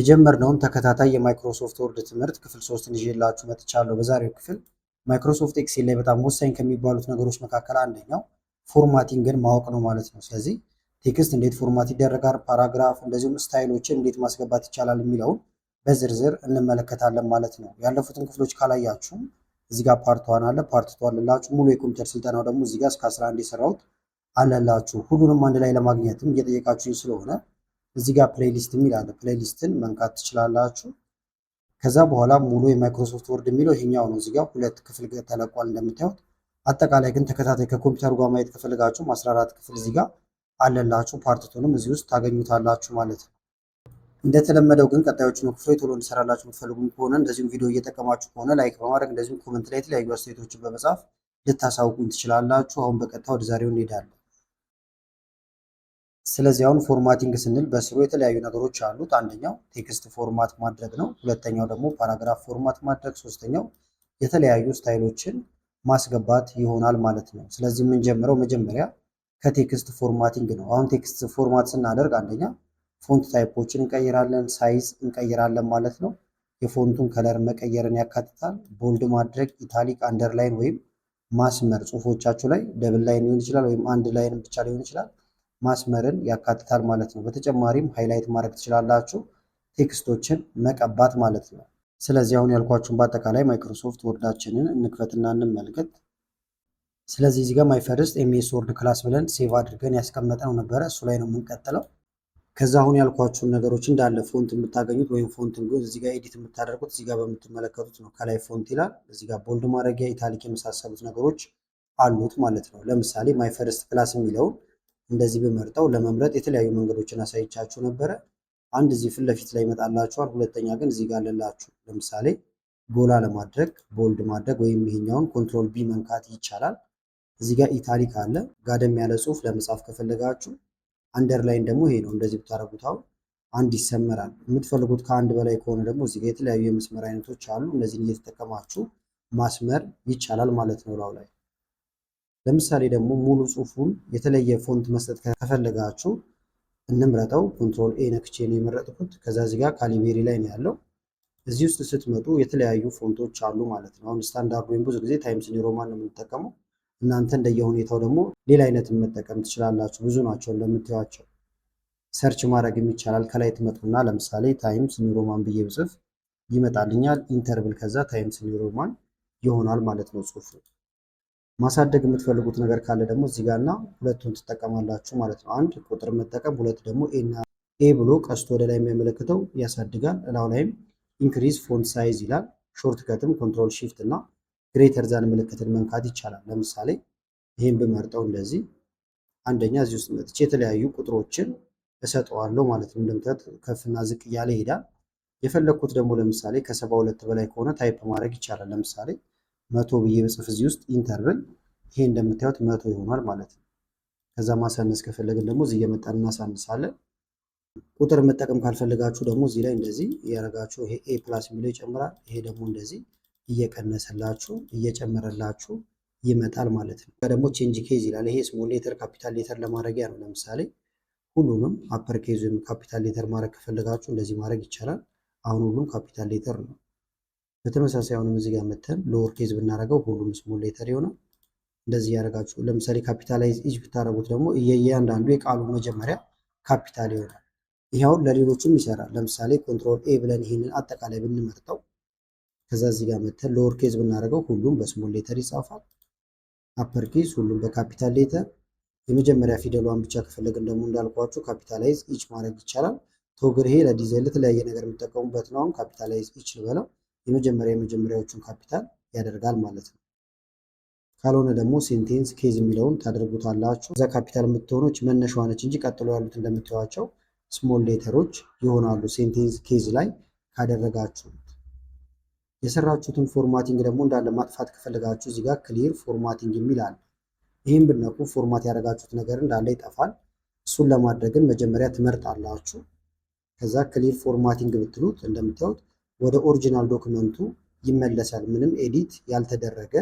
የጀመርነውን ተከታታይ የማይክሮሶፍት ወርድ ትምህርት ክፍል 3ን ይዤላችሁ መጥቻለሁ። በዛሬው ክፍል ማይክሮሶፍት ኤክሴል ላይ በጣም ወሳኝ ከሚባሉት ነገሮች መካከል አንደኛው ፎርማቲንግን ማወቅ ነው ማለት ነው። ስለዚህ ቴክስት እንዴት ፎርማት ይደረጋል፣ ፓራግራፍ እንደዚሁም ስታይሎችን እንዴት ማስገባት ይቻላል የሚለውን በዝርዝር እንመለከታለን ማለት ነው። ያለፉትን ክፍሎች ካላያችሁም እዚህ ጋር ፓርት 1 አለ፣ ፓርት 2 አለላችሁ። ሙሉ የኮምፒውተር ስልጠናው ደግሞ እዚህ ጋር እስከ 11 የሰራሁት አለላችሁ። ሁሉንም አንድ ላይ ለማግኘትም እየጠየቃችሁ ስለሆነ እዚህ ጋር ፕሌሊስት የሚል አለ። ፕሌሊስትን መንካት ትችላላችሁ። ከዛ በኋላ ሙሉ የማይክሮሶፍት ወርድ የሚለው ይሄኛው ነው። እዚህ ጋር 2 ክፍል ተለቋል እንደምታዩት። አጠቃላይ ግን ተከታታይ ከኮምፒውተሩ ጋር ማየት ከፈለጋችሁ 14 ክፍል እዚህ ጋር አለላችሁ። ፓርትቱንም እዚህ ውስጥ ታገኙታላችሁ ማለት ነው። እንደተለመደው ግን ቀጣዮቹን ክፍሎች ቶሎ እንሰራላችሁ የምትፈልጉ ከሆነ እንደዚሁም ቪዲዮ እየጠቀማችሁ ከሆነ ላይክ በማድረግ እንደዚሁም ኮመንት ላይ የተለያዩ አስተያየቶችን በመጻፍ ልታሳውቁኝ ትችላላችሁ። አሁን በቀጥታ ወደ ዛሬው እንሄዳለን። ስለዚህ አሁን ፎርማቲንግ ስንል በስሩ የተለያዩ ነገሮች አሉት። አንደኛው ቴክስት ፎርማት ማድረግ ነው። ሁለተኛው ደግሞ ፓራግራፍ ፎርማት ማድረግ፣ ሶስተኛው የተለያዩ ስታይሎችን ማስገባት ይሆናል ማለት ነው። ስለዚህ የምንጀምረው መጀመሪያ ከቴክስት ፎርማቲንግ ነው። አሁን ቴክስት ፎርማት ስናደርግ አንደኛ ፎንት ታይፖችን እንቀይራለን፣ ሳይዝ እንቀይራለን ማለት ነው። የፎንቱን ከለር መቀየርን ያካትታል። ቦልድ ማድረግ፣ ኢታሊክ፣ አንደርላይን ወይም ማስመር ጽሁፎቻችሁ ላይ ደብል ላይን ሊሆን ይችላል ወይም አንድ ላይን ብቻ ሊሆን ይችላል ማስመርን ያካትታል ማለት ነው። በተጨማሪም ሃይላይት ማድረግ ትችላላችሁ፣ ቴክስቶችን መቀባት ማለት ነው። ስለዚህ አሁን ያልኳችሁን በአጠቃላይ ማይክሮሶፍት ወርዳችንን እንክፈትና እንመልከት። ስለዚህ እዚህ ጋር ማይ ፈርስት ኤምኤስ ወርድ ክላስ ብለን ሴቭ አድርገን ያስቀመጥነው ነበረ። እሱ ላይ ነው የምንቀጥለው። ከዛ አሁን ያልኳችሁን ነገሮች እንዳለ ፎንት የምታገኙት ወይም ፎንት እዚህ ጋር ኤዲት የምታደርጉት እዚህ ጋር በምትመለከቱት ነው። ከላይ ፎንት ይላል፣ እዚህ ጋር ቦልድ ማድረጊያ፣ ኢታሊክ የመሳሰሉት ነገሮች አሉት ማለት ነው። ለምሳሌ ማይ ፈርስት ክላስ የሚለውን እንደዚህ በመርጠው ለመምረጥ የተለያዩ መንገዶችን አሳይቻችሁ ነበረ። አንድ እዚህ ፊት ለፊት ላይ ይመጣላችኋል። ሁለተኛ ግን እዚህ ጋር አለላችሁ። ለምሳሌ ጎላ ለማድረግ ቦልድ ማድረግ ወይም ይሄኛውን ኮንትሮል ቢ መንካት ይቻላል። እዚህ ጋር ኢታሊክ አለ። ጋደም ያለ ጽሁፍ ለመጻፍ ከፈለጋችሁ አንደርላይን ደግሞ ይሄ ነው። እንደዚህ ብታረጉት አሁን አንድ ይሰመራል። የምትፈልጉት ከአንድ በላይ ከሆነ ደግሞ እዚህ ጋር የተለያዩ የመስመር አይነቶች አሉ። እነዚህን እየተጠቀማችሁ ማስመር ይቻላል ማለት ነው ላው ላይ። ለምሳሌ ደግሞ ሙሉ ጽሁፉን የተለየ ፎንት መስጠት ከፈለጋችሁ እንምረጠው። ኮንትሮል ኤ ነክቼ ነው የመረጥኩት። ከዛ እዚህ ጋር ካሊቤሪ ላይ ነው ያለው። እዚህ ውስጥ ስትመጡ የተለያዩ ፎንቶች አሉ ማለት ነው። አሁን ስታንዳርድ ወይም ብዙ ጊዜ ታይምስ ኒው ሮማን ነው የምንጠቀመው። እናንተ እንደየሁኔታው ደግሞ ሌላ አይነት መጠቀም ትችላላችሁ። ብዙ ናቸው እንደምታዩቸው። ሰርች ማድረግ ይቻላል። ከላይ ትመጡና ለምሳሌ ታይምስ ኒው ሮማን ብዬ ብጽፍ ይመጣልኛል። ኢንተርብል ከዛ ታይምስ ኒው ሮማን ይሆናል ማለት ነው ጽሁፉ። ማሳደግ የምትፈልጉት ነገር ካለ ደግሞ እዚህ ጋርና ሁለቱን ትጠቀማላችሁ ማለት ነው። አንድ ቁጥር መጠቀም፣ ሁለት ደግሞ ኤ ብሎ ቀስቱ ወደ ላይ የሚያመለክተው ያሳድጋል። እላው ላይም ኢንክሪዝ ፎንት ሳይዝ ይላል። ሾርት ከትም ኮንትሮል ሺፍት እና ግሬተር ዛን ምልክትን መንካት ይቻላል። ለምሳሌ ይህን ብመርጠው እንደዚህ አንደኛ እዚህ ውስጥ መጥቼ የተለያዩ ቁጥሮችን እሰጠዋለሁ ማለት ነው። እንደምታዩት ከፍና ዝቅ እያለ ይሄዳል። የፈለግኩት ደግሞ ለምሳሌ ከ72 በላይ ከሆነ ታይፕ ማድረግ ይቻላል። ለምሳሌ 100 ብዬ በጽፍ እዚህ ውስጥ ኢንተርቭል ይሄ እንደምታዩት 100 ይሆናል ማለት ነው። ከዛ ማሳነስ ከፈለግን ደግሞ እዚህ እየመጣን እናሳንሳለን። ቁጥር መጠቀም ካልፈለጋችሁ ደግሞ እዚህ ላይ እንደዚህ እያደረጋችሁ ይሄ ኤ ፕላስ የሚለው ይጨምራል። ይሄ ደግሞ እንደዚህ እየቀነሰላችሁ እየጨመረላችሁ ይመጣል ማለት ነው። ደግሞ ቼንጅ ኬዝ ይላል። ይሄ ስሞል ሌተር ካፒታል ሌተር ለማድረጊያ ነው። ለምሳሌ ሁሉንም አፐር ኬዝ ወይም ካፒታል ሌተር ማድረግ ከፈለጋችሁ እንደዚህ ማድረግ ይቻላል። አሁን ሁሉም ካፒታል ሌተር ነው። በተመሳሳይ አሁንም እዚህ ጋር መተን ሎወር ኬዝ ብናደርገው ሁሉም ስሞል ሌተር ይሆናል። እንደዚህ ያደርጋችሁ። ለምሳሌ ካፒታላይዝ ኢጅ ብታደርጉት ደግሞ እያንዳንዱ የቃሉ መጀመሪያ ካፒታል ይሆናል። ይሄውን ለሌሎችም ይሰራል። ለምሳሌ ኮንትሮል ኤ ብለን ይህንን አጠቃላይ ብንመርጠው ከዛ እዚህ ጋር መተን ሎወር ኬዝ ብናደርገው ሁሉም በስሞል ሌተር ይጻፋል። አፐር ኬዝ ሁሉም በካፒታል ሌተር። የመጀመሪያ ፊደሏን ብቻ ከፈለግን ደግሞ እንዳልኳችሁ ካፒታላይዝ ኢች ማድረግ ይቻላል። ቶግር ይሄ ለዲዛይን ለተለያየ ነገር የሚጠቀሙበት ነው። አሁን ካፒታላይዝ ኢች ልበለው የመጀመሪያዎቹን ካፒታል ያደርጋል ማለት ነው። ካልሆነ ደግሞ ሴንቴንስ ኬዝ የሚለውን ታደርጉታላችሁ። እዛ ካፒታል የምትሆኖች መነሻዋ ነች እንጂ ቀጥሎ ያሉት እንደምታዩቸው ስሞል ሌተሮች ይሆናሉ ሴንቴንስ ኬዝ ላይ ካደረጋችሁ። የሰራችሁትን ፎርማቲንግ ደግሞ እንዳለ ማጥፋት ከፈለጋችሁ እዚህ ጋር ክሊር ፎርማቲንግ የሚል አለ። ይህም ብነቁ ፎርማት ያደረጋችሁት ነገር እንዳለ ይጠፋል። እሱን ለማድረግን መጀመሪያ ትመርጣላችሁ። ከዛ ክሊር ፎርማቲንግ ብትሉት እንደምታዩት ወደ ኦሪጂናል ዶክመንቱ ይመለሳል። ምንም ኤዲት ያልተደረገ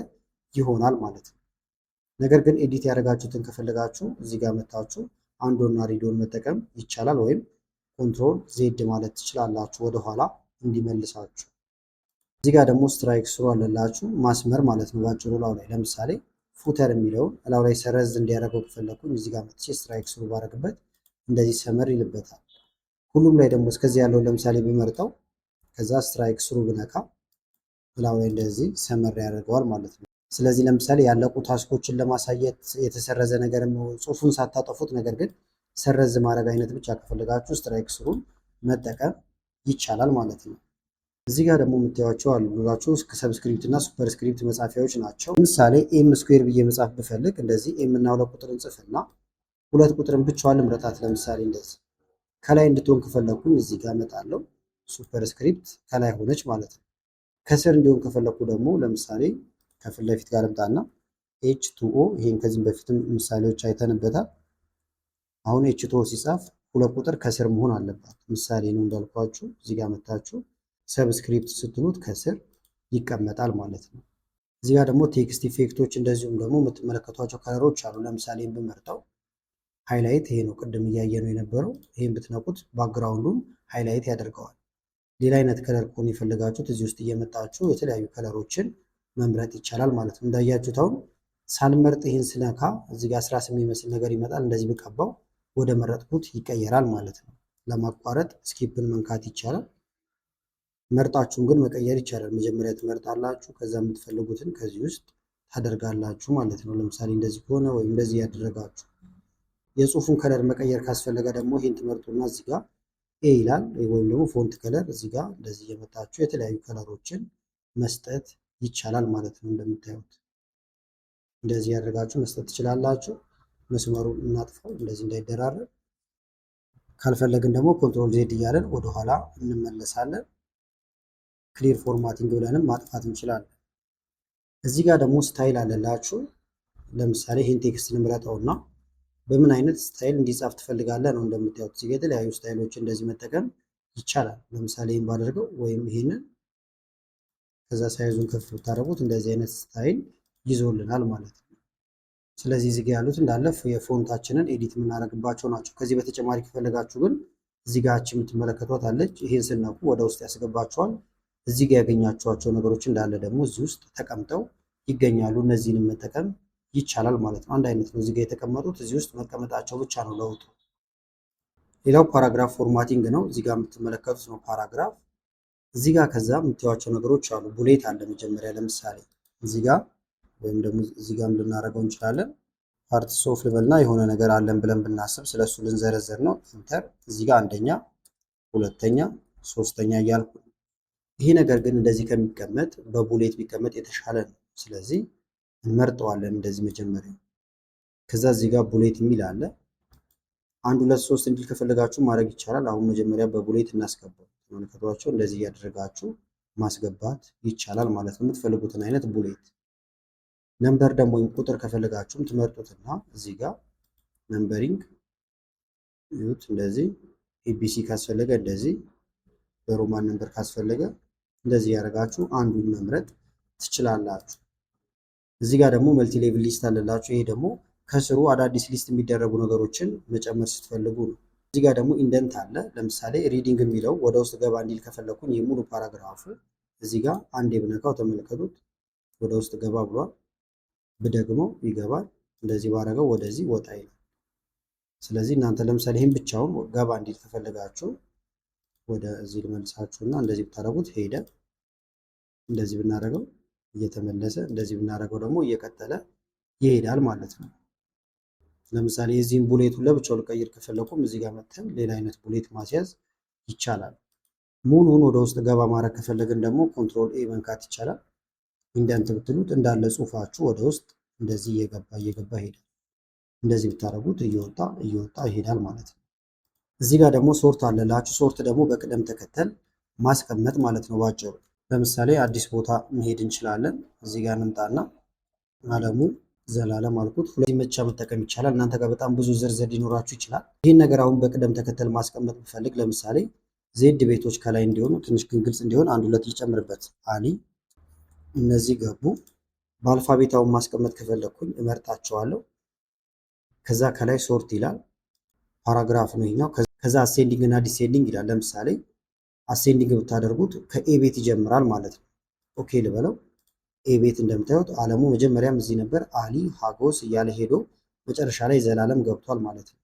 ይሆናል ማለት ነው። ነገር ግን ኤዲት ያደረጋችሁትን ከፈለጋችሁ እዚህ ጋር መታችሁ አንዶና ሪዶን መጠቀም ይቻላል። ወይም ኮንትሮል ዜድ ማለት ትችላላችሁ ወደኋላ እንዲመልሳችሁ። እዚህ ጋር ደግሞ ስትራይክ ስሩ አለላችሁ ማስመር ማለት ነው ባጭሩ ላው ላይ ለምሳሌ ፉተር የሚለውን እላው ላይ ሰረዝ እንዲያደርገው ከፈለኩኝ እዚህ ጋር መጥቼ ስትራይክ ስሩ ባደርግበት እንደዚህ ሰመር ይልበታል። ሁሉም ላይ ደግሞ እስከዚህ ያለው ለምሳሌ ቢመርጠው ከዛ ስትራይክ ስሩ ብነካ እላው ላይ እንደዚህ ሰመር ያደርገዋል ማለት ነው። ስለዚህ ለምሳሌ ያለቁ ታስኮችን ለማሳየት የተሰረዘ ነገር ጽሁፉን ሳታጠፉት ነገር ግን ሰረዝ ማድረግ አይነት ብቻ ከፈለጋችሁ ስትራይክ ስሩን መጠቀም ይቻላል ማለት ነው። እዚህ ጋር ደግሞ የምታዩቸው አሉ ብላችሁ ሰብስክሪፕት እና ሱፐርስክሪፕት መጻፊያዎች ናቸው። ለምሳሌ ኤም ስኩዌር ብዬ መጻፍ ብፈልግ እንደዚህ ኤም እና 2 ቁጥርን ጽፍና 2 ቁጥርን ብቻዋን ልምረጣት። ለምሳሌ እንደዚህ ከላይ እንድትሆን ከፈለኩኝ እዚህ ጋር እመጣለሁ። ሱፐርስክሪፕት ከላይ ሆነች ማለት ነው። ከስር እንዲሆን ከፈለኩ ደግሞ ለምሳሌ ከፊት ለፊት ጋር ልምጣና H2O ይሄን ከዚህም በፊትም ምሳሌዎች አይተንበታል። አሁን H2O ሲጻፍ 2 ቁጥር ከስር መሆን አለባት። ምሳሌ ነው እንዳልኳችሁ። እዚህ ጋር መታችሁ ሰብስክሪፕት ስትሉት ከስር ይቀመጣል ማለት ነው። እዚህ ጋር ደግሞ ቴክስት ኢፌክቶች እንደዚሁም ደግሞ የምትመለከቷቸው ከለሮች አሉ። ለምሳሌ ብመርጠው ሃይላይት ይሄ ነው ቅድም እያየ ነው የነበረው። ይሄን ብትነቁት ባክግራውንዱን ሃይላይት ያደርገዋል። ሌላ አይነት ከለር ከሆነ የፈለጋችሁት እዚህ ውስጥ እየመጣችሁ የተለያዩ ከለሮችን መምረጥ ይቻላል ማለት ነው። እንዳያችሁት አሁን ሳልመርጥ ይህን ስነካ እዚህ ጋር 18 የሚመስል ነገር ይመጣል። እንደዚህ ብቀባው ወደ መረጥኩት ይቀየራል ማለት ነው። ለማቋረጥ ስኪፕን መንካት ይቻላል። መርጣችሁን ግን መቀየር ይቻላል። መጀመሪያ ትመርጣላችሁ፣ ከዛ የምትፈልጉትን ከዚህ ውስጥ ታደርጋላችሁ ማለት ነው። ለምሳሌ እንደዚህ ከሆነ ወይም እንደዚህ ያደረጋችሁ የጽሁፉን ከለር መቀየር ካስፈለገ ደግሞ ይህን ትመርጡና እዚህ ጋር ኤ ይላል ወይም ደግሞ ፎንት ከለር እዚህ ጋር እንደዚህ እየመጣችሁ የተለያዩ ከለሮችን መስጠት ይቻላል ማለት ነው። እንደምታዩት እንደዚህ ያደርጋችሁ መስጠት ትችላላችሁ። መስመሩን እናጥፋው እንደዚህ እንዳይደራረብ። ካልፈለግን ደግሞ ኮንትሮል ዜድ እያለን ወደኋላ እንመለሳለን። ክሊር ፎርማቲንግ ብለንም ማጥፋት እንችላለን። እዚህ ጋር ደግሞ ስታይል አለላችሁ። ለምሳሌ ይህን ቴክስት እንምረጠውና በምን አይነት ስታይል እንዲጻፍ ትፈልጋለህ ነው። እንደምታዩት እዚህ ጋር የተለያዩ ስታይሎች እንደዚህ መጠቀም ይቻላል። ለምሳሌ ይህን ባደርገው ወይም ይህንን ከዛ ሳይዙን ከፍ ብታደርጉት እንደዚህ አይነት ስታይል ይዞልናል ማለት ነው። ስለዚህ እዚህ ጋር ያሉት እንዳለ የፎንታችንን ኤዲት የምናደርግባቸው ናቸው። ከዚህ በተጨማሪ ከፈለጋችሁ ግን እዚህ ጋር የምትመለከቷት አለች። ይህን ስነኩ ወደ ውስጥ ያስገባቸዋል። እዚህ ጋር ያገኛችኋቸው ነገሮች እንዳለ ደግሞ እዚህ ውስጥ ተቀምጠው ይገኛሉ። እነዚህንም መጠቀም ይቻላል ማለት ነው። አንድ አይነት ነው እዚህ ጋር የተቀመጡት፣ እዚህ ውስጥ መቀመጣቸው ብቻ ነው ለውጡ። ሌላው ፓራግራፍ ፎርማቲንግ ነው። እዚህ ጋር የምትመለከቱት ነው ፓራግራፍ። እዚህ ጋር ከዛ የምታዩቸው ነገሮች አሉ። ቡሌት አለ መጀመሪያ። ለምሳሌ እዚህ ጋር ወይም ደግሞ እዚህ ጋር ልናደርገው እንችላለን። ፓርትስ ኦፍ ልበልና የሆነ ነገር አለን ብለን ብናስብ ስለሱ ልንዘረዘር ነው። ኢንተር እዚህ ጋር አንደኛ፣ ሁለተኛ፣ ሶስተኛ እያልኩ ነው። ይሄ ነገር ግን እንደዚህ ከሚቀመጥ በቡሌት ቢቀመጥ የተሻለ ነው። ስለዚህ እንመርጠዋለን እንደዚህ መጀመሪያ። ከዛ እዚህ ጋር ቡሌት የሚል አለ። 1 2 3 እንዲል ከፈለጋችሁ ማድረግ ይቻላል። አሁን መጀመሪያ በቡሌት እናስገባው። ተመልከቷቸው። እንደዚህ እያደረጋችሁ ማስገባት ይቻላል ማለት ነው፣ የምትፈልጉትን አይነት ቡሌት። ነምበር ደግሞ ወይም ቁጥር ከፈለጋችሁም ትመርጡትና እዚህ ጋር ነምበሪንግ ይሁት እንደዚህ፣ ኤቢሲ ካስፈለገ እንደዚህ፣ በሮማን ነምበር ካስፈለገ እንደዚህ ያደርጋችሁ አንዱን መምረጥ ትችላላችሁ። እዚህ ጋር ደግሞ መልቲ ሌቭል ሊስት አለላችሁ። ይሄ ደግሞ ከስሩ አዳዲስ ሊስት የሚደረጉ ነገሮችን መጨመር ስትፈልጉ ነው። እዚህ ጋር ደግሞ ኢንደንት አለ። ለምሳሌ ሪዲንግ የሚለው ወደ ውስጥ ገባ እንዲል ከፈለኩኝ የሙሉ ፓራግራፉ እዚህ ጋር አንዴ ብነካው ተመልከቱት፣ ወደ ውስጥ ገባ ብሏል። ብደግመው ይገባል። እንደዚህ ባረገው ወደዚህ ወጣ ይላል። ስለዚህ እናንተ ለምሳሌ ይህን ብቻውን ገባ እንዲል ከፈለጋችሁ ወደ እዚህ ልመልሳችሁና እንደዚህ ብታደርጉት ሄደ። እንደዚህ ብናደርገው እየተመለሰ፣ እንደዚህ ብናደርገው ደግሞ እየቀጠለ ይሄዳል ማለት ነው። ለምሳሌ የዚህን ቡሌቱን ለብቻው ልቀይር ከፈለኩም እዚህ ጋር መጥተን ሌላ አይነት ቡሌት ማስያዝ ይቻላል። ሙሉውን ወደ ውስጥ ገባ ማድረግ ከፈለግን ደግሞ ኮንትሮል ኤ መንካት ይቻላል። ኢንደንት ብትሉት እንዳለ ጽሁፋችሁ ወደ ውስጥ እንደዚህ እየገባ ይሄዳል። እንደዚህ ብታደርጉት እየወጣ ይሄዳል ማለት ነው። እዚህ ጋር ደግሞ ሶርት አለላችሁ። ሶርት ደግሞ በቅደም ተከተል ማስቀመጥ ማለት ነው ባጭሩ። ለምሳሌ አዲስ ቦታ መሄድ እንችላለን። እዚህ ጋር እንምጣና አለሙ ዘላለም አልኩት። ሁለት መቻ መጠቀም ይቻላል። እናንተ ጋር በጣም ብዙ ዝርዝር ሊኖራችሁ ይችላል። ይህን ነገር አሁን በቅደም ተከተል ማስቀመጥ ብፈልግ ለምሳሌ ዜድ ቤቶች ከላይ እንዲሆኑ ትንሽ ግን ግልጽ እንዲሆን 1 2 ልጨምርበት። አሊ እነዚህ ገቡ። በአልፋቤታውን ማስቀመጥ ከፈለኩኝ እመርጣቸዋለሁ። ከዛ ከላይ ሶርት ይላል። ፓራግራፍ ነው ይሄኛው። ከዛ አሴንዲንግ እና ዲሴንዲንግ ይላል። ለምሳሌ አሴንዲንግ ብታደርጉት ከኤ ቤት ይጀምራል ማለት ነው። ኦኬ ልበለው። ኤ ቤት እንደምታዩት አለሙ መጀመሪያም እዚህ ነበር፣ አሊ ሀጎስ እያለ ሄዶ መጨረሻ ላይ ዘላለም ገብቷል ማለት ነው።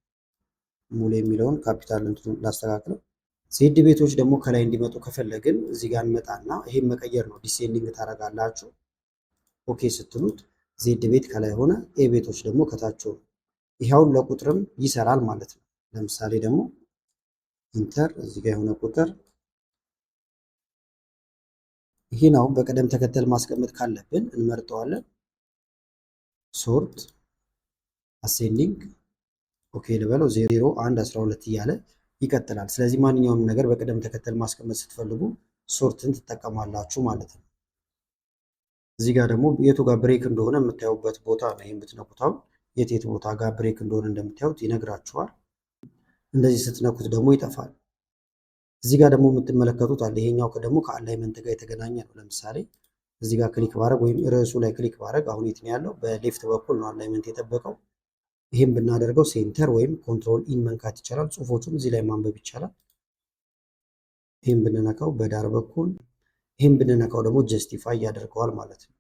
ሙሉ የሚለውን ካፒታል እንትኑን ላስተካክለው። ዜድ ቤቶች ደግሞ ከላይ እንዲመጡ ከፈለግን እዚህ ጋር እንመጣና ይሄን መቀየር ነው። ዲሴንዲንግ ታደርጋላችሁ። ኦኬ ስትሉት ዜድ ቤት ከላይ ሆነ፣ ኤ ቤቶች ደግሞ ከታች ሆኑ። ይኸውን ለቁጥርም ይሰራል ማለት ነው። ለምሳሌ ደግሞ ኢንተር እዚህ ጋር የሆነ ቁጥር ይህን አሁን በቅደም ተከተል ማስቀመጥ ካለብን እንመርጠዋለን። ሶርት አሴንዲንግ ኦኬ ልበለው 0 1 12 እያለ ይቀጥላል። ስለዚህ ማንኛውም ነገር በቅደም ተከተል ማስቀመጥ ስትፈልጉ ሶርትን ትጠቀማላችሁ ማለት ነው። እዚህ ጋር ደግሞ የቱ ጋር ብሬክ እንደሆነ የምታዩበት ቦታ ነው። ይሄን ብትነኩት አሁን የት ቦታ ጋር ብሬክ እንደሆነ እንደምታዩት ይነግራችኋል። እንደዚህ ስትነኩት ደግሞ ይጠፋል። እዚህ ጋር ደግሞ የምትመለከቱት አለ። ይሄኛው ደግሞ ከአላይመንት ጋር የተገናኘ ነው። ለምሳሌ እዚህ ጋር ክሊክ ባረግ ወይም ርዕሱ ላይ ክሊክ ባረግ አሁን የት ነው ያለው? በሌፍት በኩል ነው አላይመንት የጠበቀው። ይህም ብናደርገው ሴንተር ወይም ኮንትሮል ኢን መንካት ይቻላል። ጽሁፎቹም እዚህ ላይ ማንበብ ይቻላል። ይህም ብንነካው በዳር በኩል ይህም ብንነካው ደግሞ ጀስቲፋይ ያደርገዋል ማለት ነው።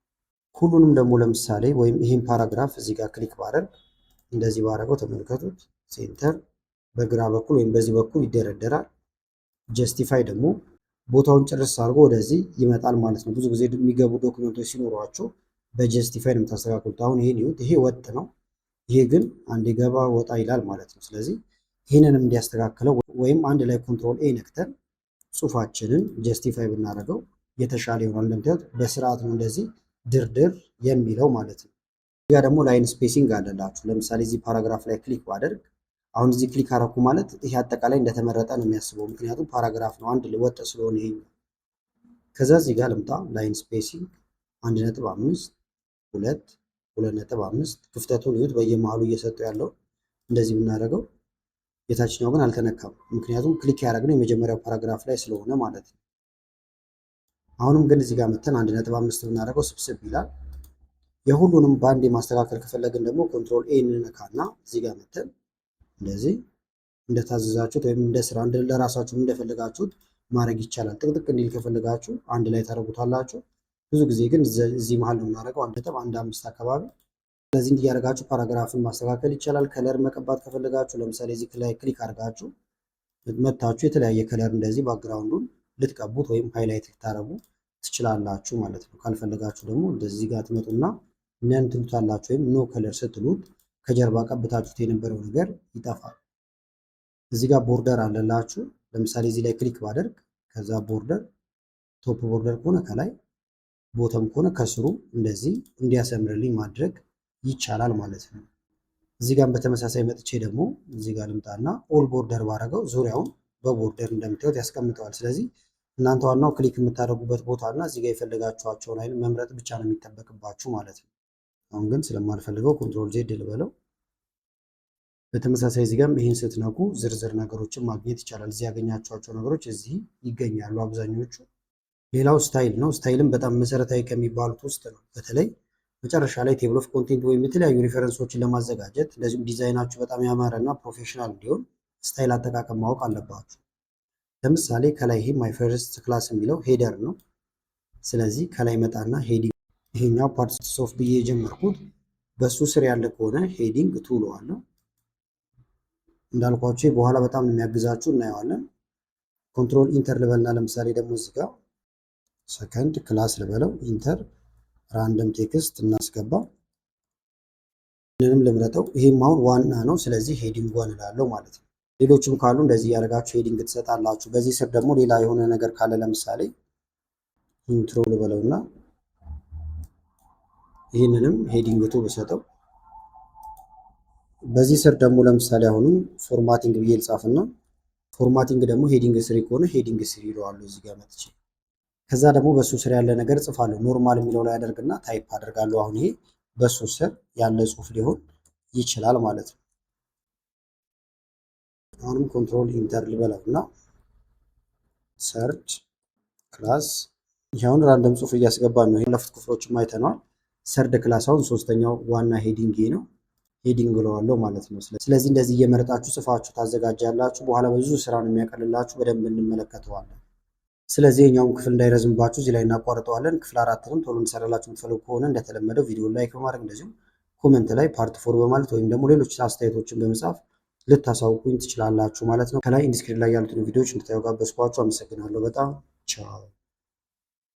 ሁሉንም ደግሞ ለምሳሌ ወይም ይህም ፓራግራፍ እዚህ ጋር ክሊክ ባረግ እንደዚህ ባረገው ተመልከቱት። ሴንተር በግራ በኩል ወይም በዚህ በኩል ይደረደራል። ጀስቲፋይ ደግሞ ቦታውን ጭርስ አድርጎ ወደዚህ ይመጣል ማለት ነው። ብዙ ጊዜ የሚገቡ ዶክመንቶች ሲኖሯቸው በጀስቲፋይ ነው የምታስተካክሉት። አሁን ይሄን ይሁት፣ ይሄ ወጥ ነው። ይሄ ግን አንድ ገባ ወጣ ይላል ማለት ነው። ስለዚህ ይህንንም እንዲያስተካክለው ወይም አንድ ላይ ኮንትሮል ኤ ነክተን ጽሁፋችንን ጀስቲፋይ ብናደርገው የተሻለ ይሆናል። እንደምታዩት በስርዓት ነው እንደዚህ ድርድር የሚለው ማለት ነው። እዚጋ ደግሞ ላይን ስፔሲንግ አለላችሁ። ለምሳሌ እዚህ ፓራግራፍ ላይ ክሊክ ባደርግ አሁን እዚህ ክሊክ አረኩ ማለት ይሄ አጠቃላይ እንደተመረጠ ነው የሚያስበው። ምክንያቱም ፓራግራፍ ነው አንድ ወጥ ስለሆነ ይሄ። ከዛ እዚህ ጋር ልምጣ። ላይን ስፔሲንግ 1.5 2.5 ክፍተቱን ይሁት በየመሃሉ እየሰጠው ያለው እንደዚህ ብናደርገው የታችኛው ግን አልተነካም። ምክንያቱም ክሊክ ያደረግነው የመጀመሪያው ፓራግራፍ ላይ ስለሆነ ማለት ነው። አሁንም ግን እዚህ ጋር መተን 1.5 ብናደርገው ስብስብ ይላል። የሁሉንም በአንድ ማስተካከል ከፈለግን ደግሞ ኮንትሮል ኤ እንነካና እዚህ ጋር መተን እንደዚህ እንደታዘዛችሁት ወይም እንደ ስራ ለራሳችሁ እንደፈለጋችሁት ማድረግ ይቻላል። ጥቅጥቅ እንዲል ከፈለጋችሁ አንድ ላይ ታደርጉታላችሁ። ብዙ ጊዜ ግን እዚህ መሀል ነው የምናደርገው 1.15 አካባቢ። ስለዚህ እንዲያደርጋችሁ ፓራግራፍን ማስተካከል ይቻላል። ከለር መቀባት ከፈለጋችሁ ለምሳሌ እዚህ ላይ ክሊክ አድርጋችሁ መታችሁ የተለያየ ከለር እንደዚህ ባክግራውንዱን ልትቀቡት ወይም ሃይላይት ልታረጉ ትችላላችሁ ማለት ነው። ካልፈለጋችሁ ደግሞ እንደዚህ ጋር ትመጡና ነን ትሉታላችሁ ወይም ኖ ከለር ስትሉት ከጀርባ ቀብታችሁት የነበረው ነገር ይጠፋል። እዚህ ጋር ቦርደር አለላችሁ። ለምሳሌ እዚህ ላይ ክሊክ ባደርግ ከዛ ቦርደር ቶፕ ቦርደር ከሆነ ከላይ ቦተም ከሆነ ከስሩ እንደዚህ እንዲያሰምርልኝ ማድረግ ይቻላል ማለት ነው። እዚህ ጋር በተመሳሳይ መጥቼ ደግሞ እዚህ ጋር ልምጣና ኦል ቦርደር ባረገው ዙሪያውን በቦርደር እንደምታዩት ያስቀምጠዋል። ስለዚህ እናንተ ዋናው ክሊክ የምታደርጉበት ቦታ እና እዚህ ጋር የፈለጋችኋቸውን አይነት መምረጥ ብቻ ነው የሚጠበቅባችሁ ማለት ነው። አሁን ግን ስለማልፈልገው ኮንትሮል ዜድ ልበለው። በተመሳሳይ እዚህ ጋርም ይህን ስትነኩ ዝርዝር ነገሮችን ማግኘት ይቻላል። እዚህ ያገኛችኋቸው ነገሮች እዚህ ይገኛሉ አብዛኞቹ። ሌላው ስታይል ነው። ስታይልም በጣም መሰረታዊ ከሚባሉት ውስጥ ነው። በተለይ መጨረሻ ላይ ቴብል ኦፍ ኮንቴንት ወይም የተለያዩ ሪፈረንሶችን ለማዘጋጀት እንደዚሁም ዲዛይናችሁ በጣም ያማረ እና ፕሮፌሽናል እንዲሆን ስታይል አጠቃቀም ማወቅ አለባችሁ። ለምሳሌ ከላይ ይሄ ማይ ፈርስት ክላስ የሚለው ሄደር ነው። ስለዚህ ከላይ መጣና ሄዲንግ ይሄኛው ፓርትስ ኦፍ ብዬ የጀመርኩት በሱ ስር ያለ ከሆነ ሄዲንግ ቱሎ አለው። እንዳልኳችሁ በኋላ በጣም የሚያግዛችሁ እናየዋለን። ኮንትሮል ኢንተር ልበልና ለምሳሌ ደግሞ እዚህ ጋር ሰከንድ ክላስ ልበለው፣ ኢንተር ራንደም ቴክስት እናስገባ። ምንም ልምረጠው። ይሄም አሁን ዋና ነው። ስለዚህ ሄዲንግ ዋን እላለሁ ማለት ነው። ሌሎችም ካሉ እንደዚህ ያደርጋችሁ ሄዲንግ ትሰጣላችሁ። በዚህ ስር ደግሞ ሌላ የሆነ ነገር ካለ ለምሳሌ ኢንትሮ ልበለውና ይህንንም ሄዲንግ ቱ ብሰጠው። በዚህ ስር ደግሞ ለምሳሌ አሁንም ፎርማቲንግ ብዬ ልጻፍና ፎርማቲንግ ደግሞ ሄዲንግ ስሪ ከሆነ ሄዲንግ ስሪ ይለዋለሁ እዚህ ጋር መጥቼ። ከዛ ደግሞ በሱ ስር ያለ ነገር ጽፋለሁ። ኖርማል የሚለው ላይ አደርግና ታይፕ አደርጋለሁ። አሁን ይሄ በሱ ስር ያለ ጽሁፍ ሊሆን ይችላል ማለት ነው። አሁንም ኮንትሮል ኢንተር ልበለውና ሰርች ክላስ ይሁን ራንደም ጽሁፍ እያስገባን ነው። ያለፉት ክፍሎችም አይተናል። ሰርድ ክላስ አሁን ሶስተኛው ዋና ሄዲንግ ነው። ሄዲንግ ብለዋለሁ ማለት ነው። ስለዚህ እንደዚህ እየመረጣችሁ ጽፋችሁ ታዘጋጃላችሁ። በኋላ ብዙ ስራ ነው የሚያቀልላችሁ። በደንብ እንመለከተዋለን። ስለዚህ የኛውን ክፍል እንዳይረዝምባችሁ እዚህ ላይ እናቋርጠዋለን። ክፍል 4ንም ቶሎ እንሰራላችሁ የምትፈልጉ ከሆነ እንደተለመደው ቪዲዮ ላይክ በማድረግ እንደዚሁም ኮመንት ላይ ፓርት 4 በማለት ወይም ደግሞ ሌሎች አስተያየቶችን በመጻፍ ልታሳውቁኝ ትችላላችሁ ማለት ነው። ከላይ ኢንስክሪን ላይ ያሉትን ቪዲዮዎች እንድታዩ ጋበዝኳችሁ። አመሰግናለሁ በጣም ቻው።